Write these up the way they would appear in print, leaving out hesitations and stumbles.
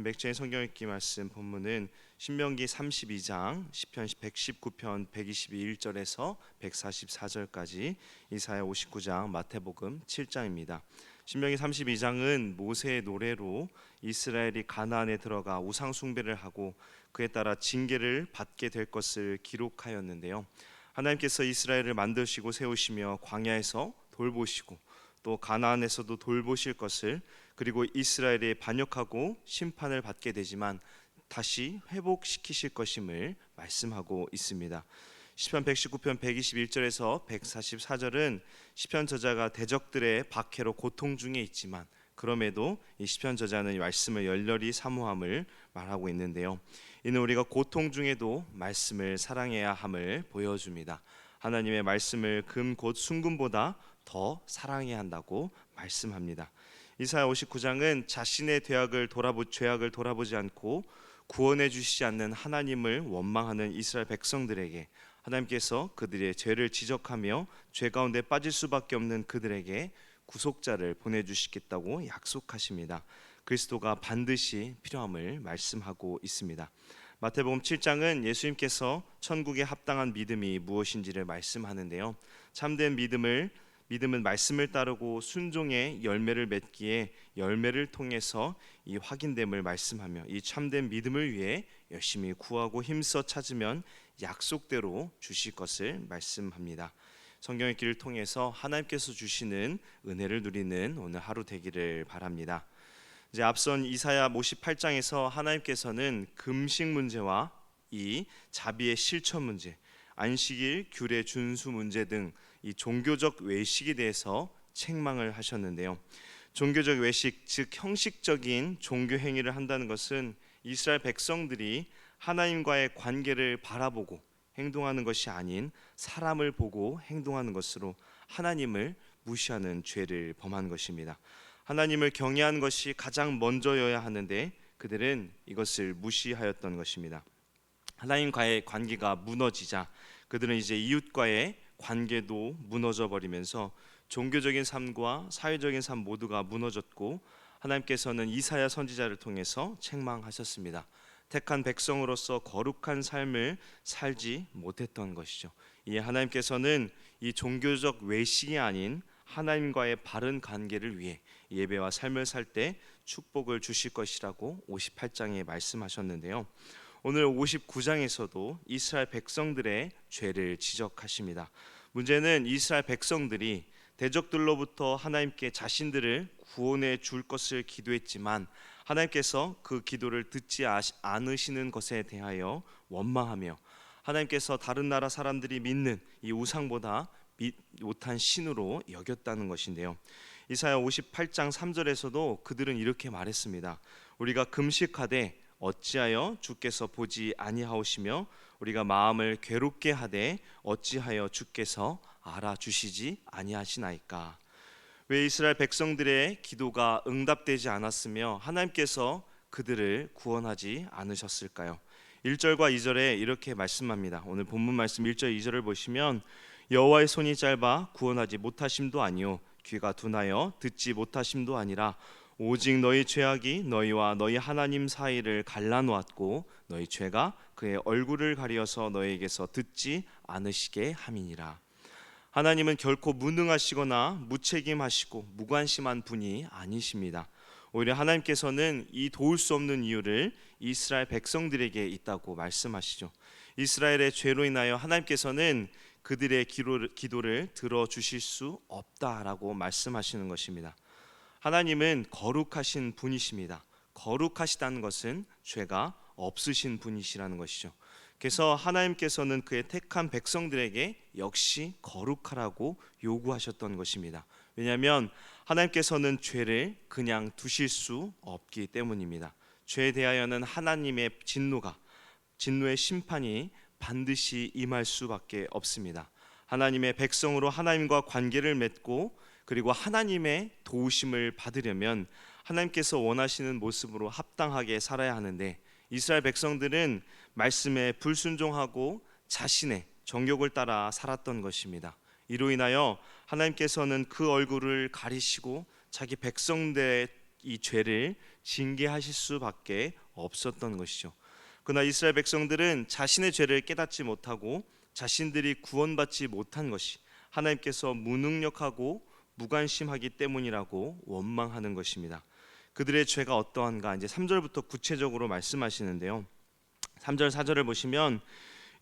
맥주의 성경 읽기 말씀 본문은 신명기 32장, 시편 119편 122절에서 144절까지, 이사야 59장, 마태복음 7장입니다. 신명기 32장은 모세의 노래로 이스라엘이 가나안에 들어가 우상 숭배를 하고 그에 따라 징계를 받게 될 것을 기록하였는데요. 하나님께서 이스라엘을 만드시고 세우시며 광야에서 돌보시고 또 가나안에서도 돌보실 것을, 그리고 이스라엘이 반역하고 심판을 받게 되지만 다시 회복시키실 것임을 말씀하고 있습니다. 시편 119편 121절에서 144절은 시편 저자가 대적들의 박해로 고통 중에 있지만 그럼에도 이 시편 저자는 이 말씀을 열렬히 사모함을 말하고 있는데요. 이는 우리가 고통 중에도 말씀을 사랑해야 함을 보여줍니다. 하나님의 말씀을 금 곧 순금보다 더 사랑해야 한다고 말씀합니다. 이사야 59장은 자신의 죄악을 돌아보지 않고 구원해 주시지 않는 하나님을 원망하는 이스라엘 백성들에게 하나님께서 그들의 죄를 지적하며 죄 가운데 빠질 수밖에 없는 그들에게 구속자를 보내주시겠다고 약속하십니다. 그리스도가 반드시 필요함을 말씀하고 있습니다. 마태복음 7장은 예수님께서 천국에 합당한 믿음이 무엇인지를 말씀하는데요. 참된 믿음은 말씀을 따르고 순종의 열매를 맺기에 열매를 통해서 이 확인됨을 말씀하며 이 참된 믿음을 위해 열심히 구하고 힘써 찾으면 약속대로 주실 것을 말씀합니다. 성경의 길을 통해서 하나님께서 주시는 은혜를 누리는 오늘 하루 되기를 바랍니다. 이제 앞선 이사야 58장에서 하나님께서는 금식 문제와 이 자비의 실천 문제, 안식일 규례 준수 문제 등 이 종교적 외식에 대해서 책망을 하셨는데요. 종교적 외식, 즉 형식적인 종교 행위를 한다는 것은 이스라엘 백성들이 하나님과의 관계를 바라보고 행동하는 것이 아닌 사람을 보고 행동하는 것으로 하나님을 무시하는 죄를 범한 것입니다. 하나님을 경외하는 것이 가장 먼저여야 하는데 그들은 이것을 무시하였던 것입니다. 하나님과의 관계가 무너지자 그들은 이제 이웃과의 관계도 무너져 버리면서 종교적인 삶과 사회적인 삶 모두가 무너졌고 하나님께서는 이사야 선지자를 통해서 책망하셨습니다. 택한 백성으로서 거룩한 삶을 살지 못했던 것이죠. 이에 하나님께서는 이 종교적 외식이 아닌 하나님과의 바른 관계를 위해 예배와 삶을 살 때 축복을 주실 것이라고 58장에 말씀하셨는데요. 오늘 59장에서도 이스라엘 백성들의 죄를 지적하십니다. 문제는 이스라엘 백성들이 대적들로부터 하나님께 자신들을 구원해 줄 것을 기도했지만 하나님께서 그 기도를 듣지 않으시는 것에 대하여 원망하며 하나님께서 다른 나라 사람들이 믿는 이 우상보다 못한 신으로 여겼다는 것인데요. 이사야 58장 3절에서도 그들은 이렇게 말했습니다. 우리가 금식하되 어찌하여 주께서 보지 아니하오시며 우리가 마음을 괴롭게 하되 어찌하여 주께서 알아주시지 아니하시나이까. 왜 이스라엘 백성들의 기도가 응답되지 않았으며 하나님께서 그들을 구원하지 않으셨을까요? 1절과 2절에 이렇게 말씀합니다. 오늘 본문 말씀 1절 2절을 보시면 여호와의 손이 짧아 구원하지 못하심도 아니요 귀가 둔하여 듣지 못하심도 아니라 오직 너희 죄악이 너희와 너희 하나님 사이를 갈라놓았고 너희 죄가 그의 얼굴을 가리어서 너희에게서 듣지 않으시게 함이니라. 하나님은 결코 무능하시거나 무책임하시고 무관심한 분이 아니십니다. 오히려 하나님께서는 이 도울 수 없는 이유를 이스라엘 백성들에게 있다고 말씀하시죠. 이스라엘의 죄로 인하여 하나님께서는 그들의 기도를 들어주실 수 없다라고 말씀하시는 것입니다. 하나님은 거룩하신 분이십니다. 거룩하시다는 것은 죄가 없으신 분이시라는 것이죠. 그래서 하나님께서는 그의 택한 백성들에게 역시 거룩하라고 요구하셨던 것입니다. 왜냐하면 하나님께서는 죄를 그냥 두실 수 없기 때문입니다. 죄에 대하여는 하나님의 진노의 심판이 반드시 임할 수밖에 없습니다. 하나님의 백성으로 하나님과 관계를 맺고 그리고 하나님의 도우심을 받으려면 하나님께서 원하시는 모습으로 합당하게 살아야 하는데 이스라엘 백성들은 말씀에 불순종하고 자신의 정욕을 따라 살았던 것입니다. 이로 인하여 하나님께서는 그 얼굴을 가리시고 자기 백성들의 이 죄를 징계하실 수밖에 없었던 것이죠. 그러나 이스라엘 백성들은 자신의 죄를 깨닫지 못하고 자신들이 구원받지 못한 것이 하나님께서 무능력하고 무관심하기 때문이라고 원망하는 것입니다. 그들의 죄가 어떠한가 이제 3절부터 구체적으로 말씀하시는데요. 3절 4절을 보시면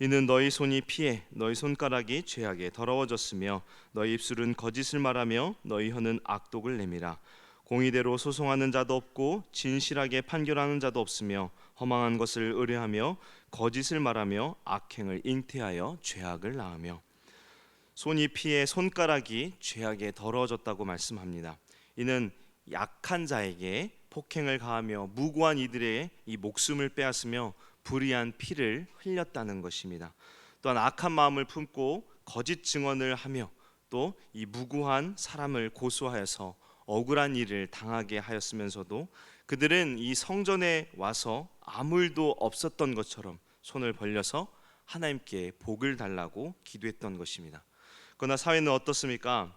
이는 너희 손이 피해 너희 손가락이 죄악에 더러워졌으며 너희 입술은 거짓을 말하며 너희 혀는 악독을 내밀어 공의대로 소송하는 자도 없고 진실하게 판결하는 자도 없으며 허망한 것을 의뢰하며 거짓을 말하며 악행을 잉태하여 죄악을 낳으며. 손이 피해 손가락이 죄악에 더러워졌다고 말씀합니다. 이는 약한 자에게 폭행을 가하며 무고한 이들의 이 목숨을 빼앗으며 불의한 피를 흘렸다는 것입니다. 또한 악한 마음을 품고 거짓 증언을 하며 또 이 무고한 사람을 고소하여서 억울한 일을 당하게 하였으면서도 그들은 이 성전에 와서 아무 일도 없었던 것처럼 손을 벌려서 하나님께 복을 달라고 기도했던 것입니다. 그러나 사회는 어떻습니까?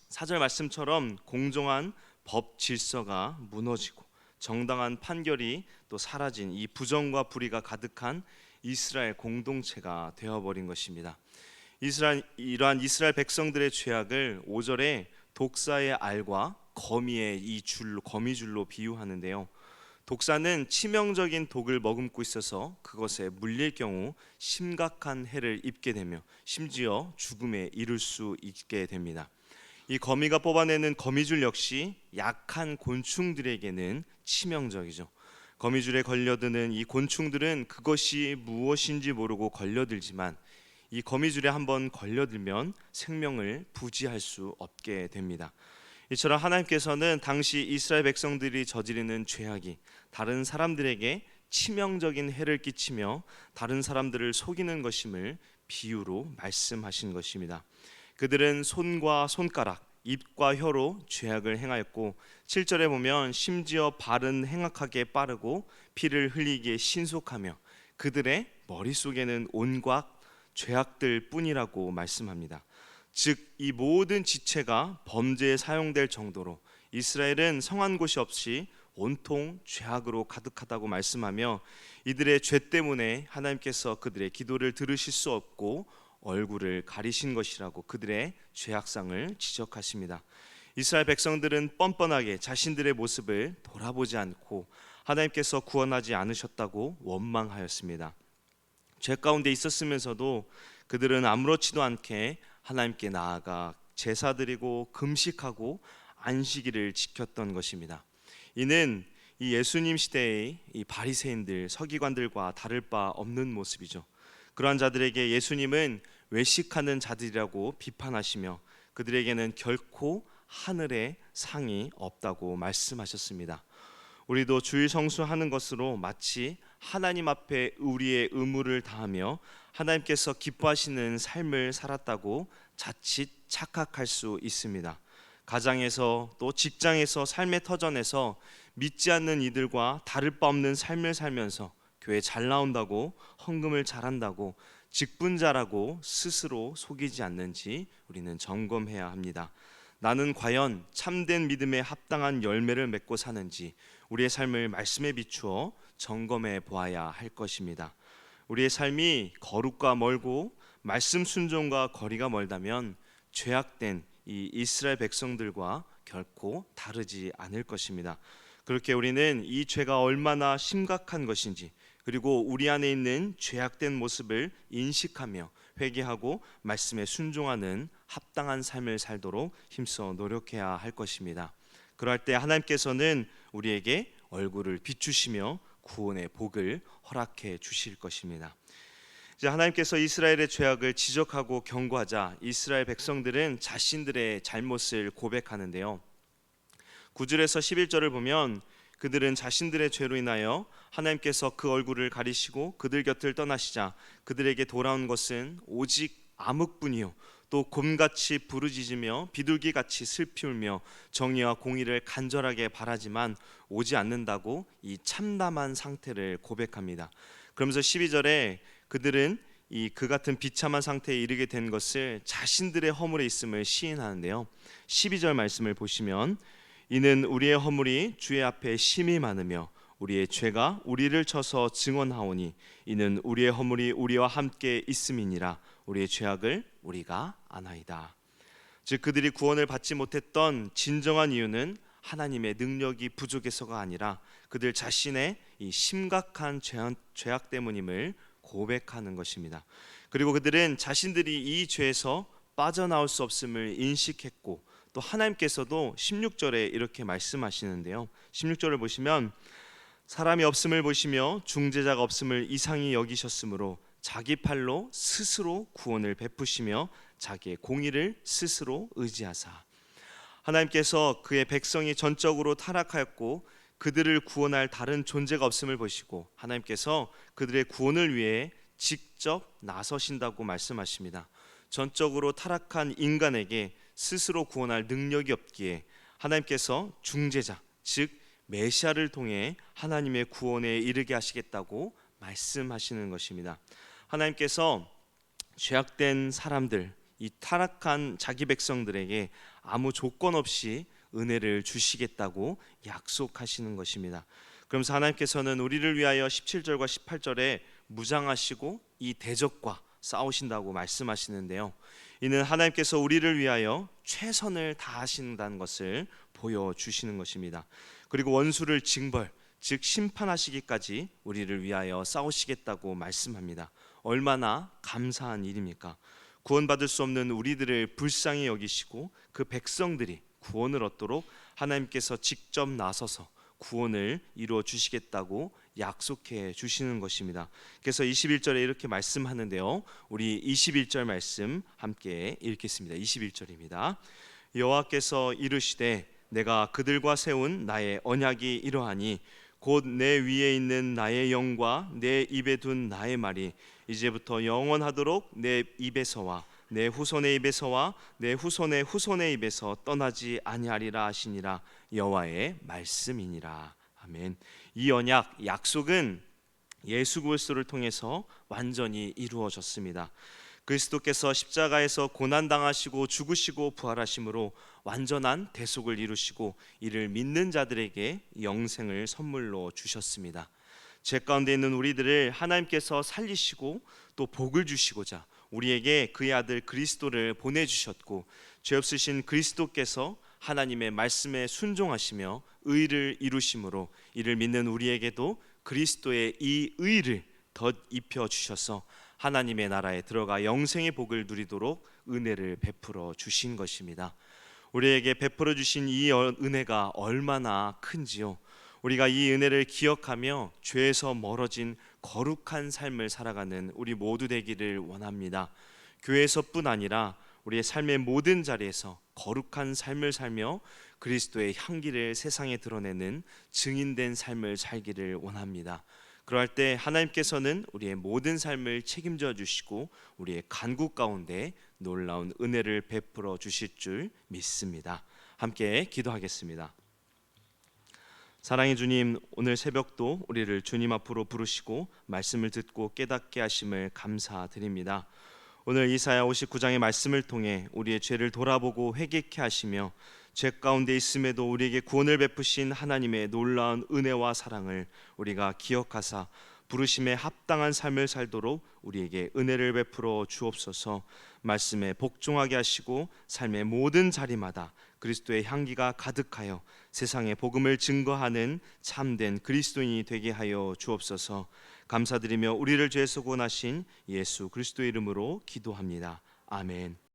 4절 말씀처럼 공정한 법 질서가 무너지고 정당한 판결이 또 사라진 이 부정과 불의가 가득한 이스라엘 공동체가 되어버린 것입니다. 이러한 이스라엘 백성들의 죄악을 5절에 독사의 알과 거미줄로 비유하는데요. 독사는 치명적인 독을 머금고 있어서 그것에 물릴 경우 심각한 해를 입게 되며 심지어 죽음에 이를 수 있게 됩니다. 이 거미가 뽑아내는 거미줄 역시 약한 곤충들에게는 치명적이죠. 거미줄에 걸려드는 이 곤충들은 그것이 무엇인지 모르고 걸려들지만 이 거미줄에 한번 걸려들면 생명을 부지할 수 없게 됩니다. 이처럼 하나님께서는 당시 이스라엘 백성들이 저지르는 죄악이 다른 사람들에게 치명적인 해를 끼치며 다른 사람들을 속이는 것임을 비유로 말씀하신 것입니다. 그들은 손과 손가락, 입과 혀로 죄악을 행하였고 7절에 보면 심지어 발은 행악하게 빠르고 피를 흘리기에 신속하며 그들의 머릿속에는 온갖 죄악들 뿐이라고 말씀합니다. 즉 이 모든 지체가 범죄에 사용될 정도로 이스라엘은 성한 곳이 없이 온통 죄악으로 가득하다고 말씀하며 이들의 죄 때문에 하나님께서 그들의 기도를 들으실 수 없고 얼굴을 가리신 것이라고 그들의 죄악상을 지적하십니다. 이스라엘 백성들은 뻔뻔하게 자신들의 모습을 돌아보지 않고 하나님께서 구원하지 않으셨다고 원망하였습니다. 죄 가운데 있었으면서도 그들은 아무렇지도 않게 하나님께 나아가 제사드리고 금식하고 안식일을 지켰던 것입니다. 이는 이 예수님 시대의 이 바리새인들, 서기관들과 다를 바 없는 모습이죠. 그러한 자들에게 예수님은 외식하는 자들이라고 비판하시며 그들에게는 결코 하늘의 상이 없다고 말씀하셨습니다. 우리도 주일 성수하는 것으로 마치 하나님 앞에 우리의 의무를 다하며 하나님께서 기뻐하시는 삶을 살았다고 자칫 착각할 수 있습니다. 가정에서 또 직장에서 삶의 터전에서 믿지 않는 이들과 다를 바 없는 삶을 살면서 교회 잘 나온다고 헌금을 잘한다고 직분자라고 스스로 속이지 않는지 우리는 점검해야 합니다. 나는 과연 참된 믿음에 합당한 열매를 맺고 사는지 우리의 삶을 말씀에 비추어 점검해 보아야 할 것입니다. 우리의 삶이 거룩과 멀고 말씀 순종과 거리가 멀다면 죄악된 이 이스라엘 백성들과 결코 다르지 않을 것입니다. 그렇게 우리는 이 죄가 얼마나 심각한 것인지 그리고 우리 안에 있는 죄악된 모습을 인식하며 회개하고 말씀에 순종하는 합당한 삶을 살도록 힘써 노력해야 할 것입니다. 그럴 때 하나님께서는 우리에게 얼굴을 비추시며 구원의 복을 허락해 주실 것입니다. 이제 하나님께서 이스라엘의 죄악을 지적하고 경고하자 이스라엘 백성들은 자신들의 잘못을 고백하는데요. 9절에서 11절을 보면 그들은 자신들의 죄로 인하여 하나님께서 그 얼굴을 가리시고 그들 곁을 떠나시자 그들에게 돌아온 것은 오직 암흑뿐이요 또 곰같이 부르짖으며 비둘기같이 슬피 울며 정의와 공의를 간절하게 바라지만 오지 않는다고 이 참담한 상태를 고백합니다. 그러면서 12절에 그들은 그 같은 비참한 상태에 이르게 된 것을 자신들의 허물에 있음을 시인하는데요. 12절 말씀을 보시면 이는 우리의 허물이 주의 앞에 심히 많으며 우리의 죄가 우리를 쳐서 증언하오니 이는 우리의 허물이 우리와 함께 있음이니라. 우리의 죄악을 우리가 아나이다. 즉 그들이 구원을 받지 못했던 진정한 이유는 하나님의 능력이 부족해서가 아니라 그들 자신의 이 심각한 죄악 때문임을 고백하는 것입니다. 그리고 그들은 자신들이 이 죄에서 빠져나올 수 없음을 인식했고, 또 하나님께서도 16절에 이렇게 말씀하시는데요. 16절을 보시면 사람이 없음을 보시며 중재자가 없음을 이상히 여기셨으므로 자기 팔로 스스로 구원을 베푸시며 자기의 공의를 스스로 의지하사. 하나님께서 그의 백성이 전적으로 타락하였고 그들을 구원할 다른 존재가 없음을 보시고 하나님께서 그들의 구원을 위해 직접 나서신다고 말씀하십니다. 전적으로 타락한 인간에게 스스로 구원할 능력이 없기에 하나님께서 중재자, 즉 메시아를 통해 하나님의 구원에 이르게 하시겠다고 말씀하시는 것입니다. 하나님께서 죄악된 사람들, 이 타락한 자기 백성들에게 아무 조건 없이 은혜를 주시겠다고 약속하시는 것입니다. 그러면서 하나님께서는 우리를 위하여 17절과 18절에 무장하시고 이 대적과 싸우신다고 말씀하시는데요. 이는 하나님께서 우리를 위하여 최선을 다하신다는 것을 보여주시는 것입니다. 그리고 원수를 징벌, 즉 심판하시기까지 우리를 위하여 싸우시겠다고 말씀합니다. 얼마나 감사한 일입니까? 구원받을 수 없는 우리들을 불쌍히 여기시고 그 백성들이 구원을 얻도록 하나님께서 직접 나서서 구원을 이루어 주시겠다고 약속해 주시는 것입니다. 그래서 21절에 이렇게 말씀하는데요. 우리 21절 말씀 함께 읽겠습니다. 21절입니다. 여호와께서 이르시되 내가 그들과 세운 나의 언약이 이러하니 곧 내 위에 있는 나의 영과 내 입에 둔 나의 말이 이제부터 영원하도록 내 입에서와 내 후손의 입에서와 내 후손의 후손의 입에서 떠나지 아니하리라 하시니라. 여호와의 말씀이니라. 아멘. 이 언약, 약속은 예수 그리스도를 통해서 완전히 이루어졌습니다. 그리스도께서 십자가에서 고난당하시고 죽으시고 부활하심으로 완전한 대속을 이루시고 이를 믿는 자들에게 영생을 선물로 주셨습니다. 죄 가운데 있는 우리들을 하나님께서 살리시고 또 복을 주시고자 우리에게 그의 아들 그리스도를 보내주셨고, 죄 없으신 그리스도께서 하나님의 말씀에 순종하시며 의를 이루심으로 이를 믿는 우리에게도 그리스도의 이 의를 덧입혀 주셔서 하나님의 나라에 들어가 영생의 복을 누리도록 은혜를 베풀어 주신 것입니다. 우리에게 베풀어 주신 이 은혜가 얼마나 큰지요. 우리가 이 은혜를 기억하며 죄에서 멀어진 거룩한 삶을 살아가는 우리 모두 되기를 원합니다. 교회에서뿐 아니라 우리의 삶의 모든 자리에서 거룩한 삶을 살며 그리스도의 향기를 세상에 드러내는 증인된 삶을 살기를 원합니다. 그럴 때 하나님께서는 우리의 모든 삶을 책임져 주시고 우리의 간구 가운데 놀라운 은혜를 베풀어 주실 줄 믿습니다. 함께 기도하겠습니다. 사랑의 주님, 오늘 새벽도 우리를 주님 앞으로 부르시고 말씀을 듣고 깨닫게 하심을 감사드립니다. 오늘 이사야 59장의 말씀을 통해 우리의 죄를 돌아보고 회개케 하시며 죄 가운데 있음에도 우리에게 구원을 베푸신 하나님의 놀라운 은혜와 사랑을 우리가 기억하사 부르심에 합당한 삶을 살도록 우리에게 은혜를 베풀어 주옵소서. 말씀에 복종하게 하시고 삶의 모든 자리마다 그리스도의 향기가 가득하여 세상에 복음을 증거하는 참된 그리스도인이 되게 하여 주옵소서. 감사드리며 우리를 죄에서 구원하신 예수 그리스도의 이름으로 기도합니다. 아멘.